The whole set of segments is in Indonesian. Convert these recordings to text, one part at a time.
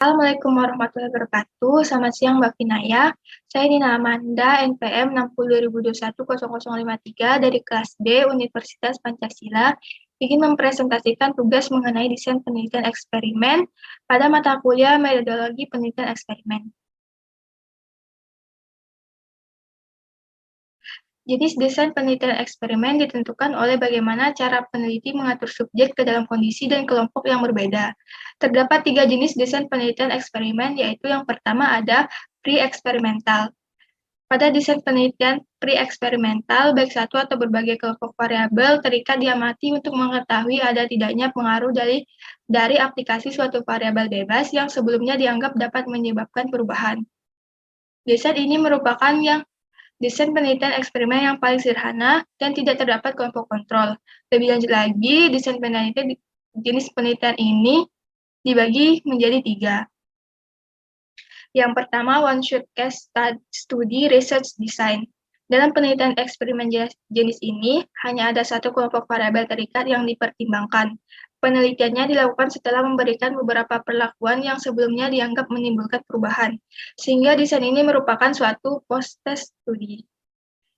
Assalamualaikum warahmatullahi wabarakatuh. Selamat siang Mbak Vinaya. Saya Nina Amanda, NPM 60.2021-0053 dari kelas D Universitas Pancasila ingin mempresentasikan tugas mengenai desain penelitian eksperimen pada mata kuliah metodologi penelitian eksperimen. Jenis desain penelitian eksperimen ditentukan oleh bagaimana cara peneliti mengatur subjek ke dalam kondisi dan kelompok yang berbeda. Terdapat 3 jenis desain penelitian eksperimen, yaitu yang pertama ada pre-eksperimental. Pada desain penelitian pre-eksperimental, baik satu atau berbagai kelompok variabel terikat diamati untuk mengetahui ada tidaknya pengaruh dari aplikasi suatu variabel bebas yang sebelumnya dianggap dapat menyebabkan perubahan. Desain ini merupakan desain penelitian eksperimen yang paling sederhana dan tidak terdapat kelompok kontrol. Lebih lanjut lagi, desain penelitian jenis penelitian ini dibagi menjadi 3. Yang pertama, one-shot case study research design. Dalam penelitian eksperimen jenis ini, hanya ada satu kelompok variabel terikat yang dipertimbangkan. Penelitiannya dilakukan setelah memberikan beberapa perlakuan yang sebelumnya dianggap menimbulkan perubahan, sehingga desain ini merupakan suatu post-test studi.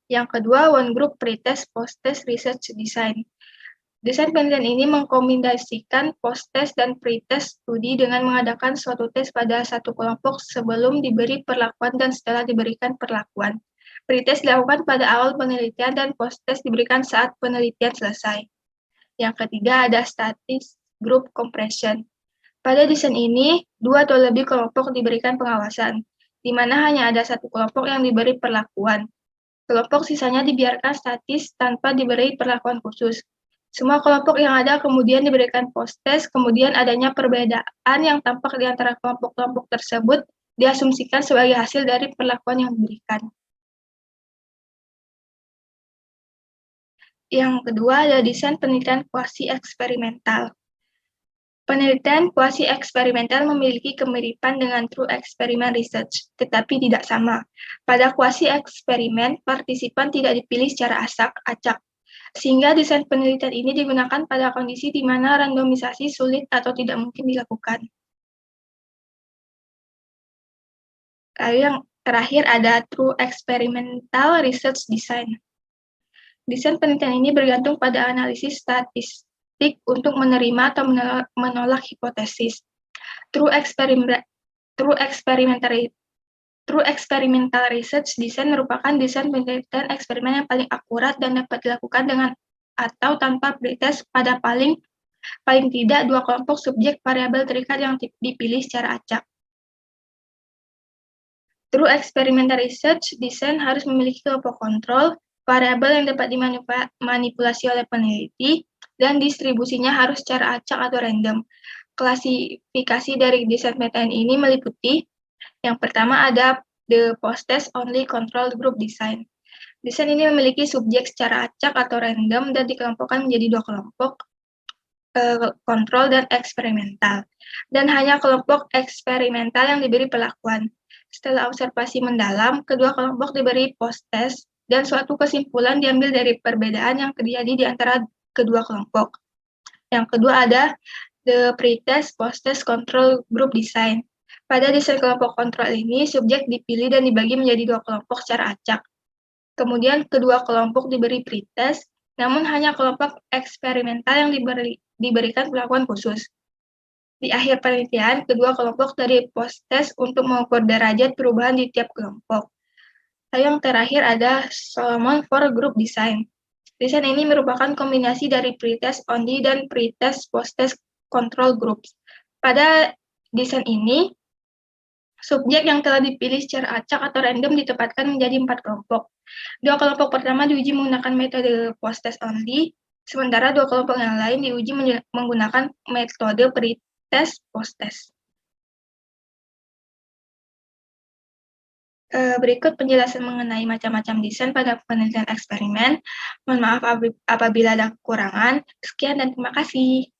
Yang kedua, one group pre-test post-test research design. Desain penelitian ini mengkombinasikan post-test dan pre-test studi dengan mengadakan suatu tes pada satu kelompok sebelum diberi perlakuan dan setelah diberikan perlakuan. Pre-test dilakukan pada awal penelitian dan post-test diberikan saat penelitian selesai. Yang ketiga ada status group compression. Pada desain ini, 2 atau lebih kelompok diberikan pengawasan, di mana hanya ada satu kelompok yang diberi perlakuan. Kelompok sisanya dibiarkan statis tanpa diberi perlakuan khusus. Semua kelompok yang ada kemudian diberikan post-test, kemudian adanya perbedaan yang tampak di antara kelompok-kelompok tersebut diasumsikan sebagai hasil dari perlakuan yang diberikan. Yang kedua ada desain penelitian quasi-eksperimental. Penelitian quasi-eksperimental memiliki kemiripan dengan true experiment research, tetapi tidak sama. Pada quasi-eksperimen, partisipan tidak dipilih secara acak, sehingga desain penelitian ini digunakan pada kondisi di mana randomisasi sulit atau tidak mungkin dilakukan. Lalu yang terakhir ada true experimental research design. Desain penelitian ini bergantung pada analisis statistik untuk menerima atau menolak hipotesis. True experimental research design merupakan desain penelitian eksperimen yang paling akurat dan dapat dilakukan dengan atau tanpa pretest pada paling tidak 2 kelompok subjek variabel terikat yang dipilih secara acak. True experimental research design harus memiliki kelompok kontrol, variabel yang dapat dimanipulasi oleh peneliti, dan distribusinya harus secara acak atau random. Klasifikasi dari desain penelitian ini meliputi yang pertama ada the post-test only control group design. Desain ini memiliki subjek secara acak atau random dan dikelompokkan menjadi 2 kelompok, kontrol dan eksperimental. Dan hanya kelompok eksperimental yang diberi perlakuan. Setelah observasi mendalam, kedua kelompok diberi post-test dan suatu kesimpulan diambil dari perbedaan yang terjadi di antara kedua kelompok. Yang kedua ada the pre-test post-test control group design. Pada desain kelompok kontrol ini, subjek dipilih dan dibagi menjadi 2 kelompok secara acak. Kemudian kedua kelompok diberi pre-test, namun hanya kelompok eksperimental yang diberikan perlakuan khusus. Di akhir penelitian, kedua kelompok dari post-test untuk mengukur derajat perubahan di tiap kelompok. Lalu yang terakhir ada Solomon for Group Design. Desain ini merupakan kombinasi dari pre-test only dan pre-test post-test control groups. Pada desain ini, subjek yang telah dipilih secara acak atau random ditempatkan menjadi 4 kelompok. 2 kelompok pertama diuji menggunakan metode post-test only, sementara 2 kelompok yang lain diuji menggunakan metode pre-test post-test. Berikut penjelasan mengenai macam-macam desain pada penelitian eksperimen. Mohon maaf apabila ada kekurangan. Sekian dan terima kasih.